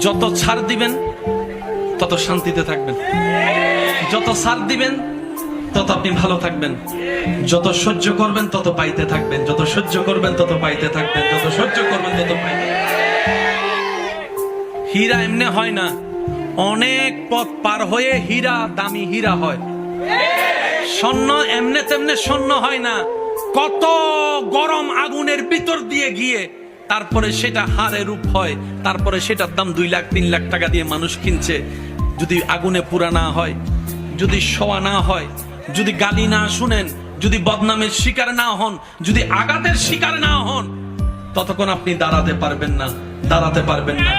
যত ছাড় দিবেন তত শান্তিতে থাকবেন, যত ছাড় দিবেন তত আপনি ভালো থাকবেন, যত সহ্য করবেন তত পাইতে থাকবেন, যত সহ্য করবেন তত পাইতে থাকবেন, যত সহ্য করবেন তত পাইতে। হীরা এমনি হয় না, অনেক পথ পার হয়ে হীরা দামি হীরা হয়। স্বর্ণ এমনে তেমনে স্বর্ণ হয় না, কত গরম আগুনের ভিতর দিয়ে গিয়ে তারপরে সেটা হারে রূপ হয়, তারপরে সেটার দাম 2 লাখ 3 লাখ টাকা দিয়ে মানুষ কিনছে। যদি আগুনে পুরা না হয়, যদি শোয়া না হয়, যদি গালি না শুনেন, যদি বদনামের শিকার না হন, যদি আঘাতের শিকার না হন, ততক্ষণ আপনি দাঁড়াতে পারবেন না, দাঁড়াতে পারবেন না।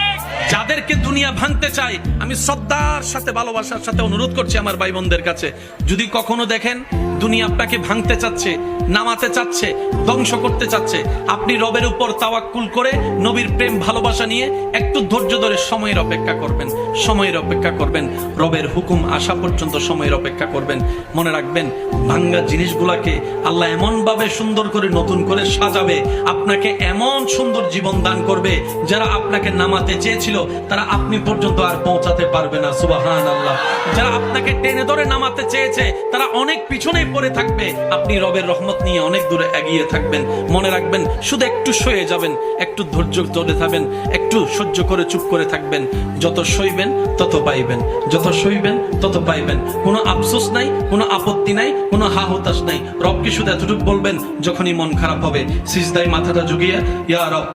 যাদেরকে দুনিয়া ভাঙতে চায়, আমি শ্রদ্ধার সাথে ভালোবাসার সাথে অনুরোধ করছি আমার ভাই বোনদের কাছে, যদি কখনো দেখেন দুনিয়া আপনাকে ভাঙতে চাচ্ছে, নামাতে চাচ্ছে, ধ্বংস করতে চাচ্ছে, আপনি রবের উপর তাওয়াক্কুল করে নবীর প্রেম ভালোবাসা নিয়ে একটু ধৈর্য ধরে সময়ের অপেক্ষা করবেন, সময়ের অপেক্ষা করবেন, রবের হুকুম আসা পর্যন্ত সময়ের অপেক্ষা করবেন। মনে রাখবেন, ভাঙ্গা জিনিসগুলাকে আল্লাহ এমন ভাবে সুন্দর করে নতুন করে সাজাবে, আপনাকে এমন সুন্দর জীবন দান করবে, যারা আপনাকে নামাতে চেয়েছিল তারা আপনি পর্যন্ত আর পৌঁছাতে পারবে না। সুবহানাল্লাহ। যারা আপনাকে টেনে ধরে নামাতে চেয়েছে তারা অনেক পিছনে পড়ে থাকবে, আপনি রবের রহমত নিয়ে অনেক দূরে এগিয়ে থাকবেন। মনে রাখবেন, শুধু একটু সয়ে যাবেন, একটু ধৈর্য ধরে থাকবেন, একটু সহ্য করে চুপ করে থাকবেন। যত সইবেন তত পাইবেন, যত সইবেন তত পাইবেন। কোনো আফসোস নাই, কোনো আপত্তি নাই, কোনো হা হতাশ নাই। রবকে শুধু এতটুকু বলবেন, যখনই মন খারাপ হবে সিজদায় মাথাটা ঝুঁকিয়ে, ইয়া রব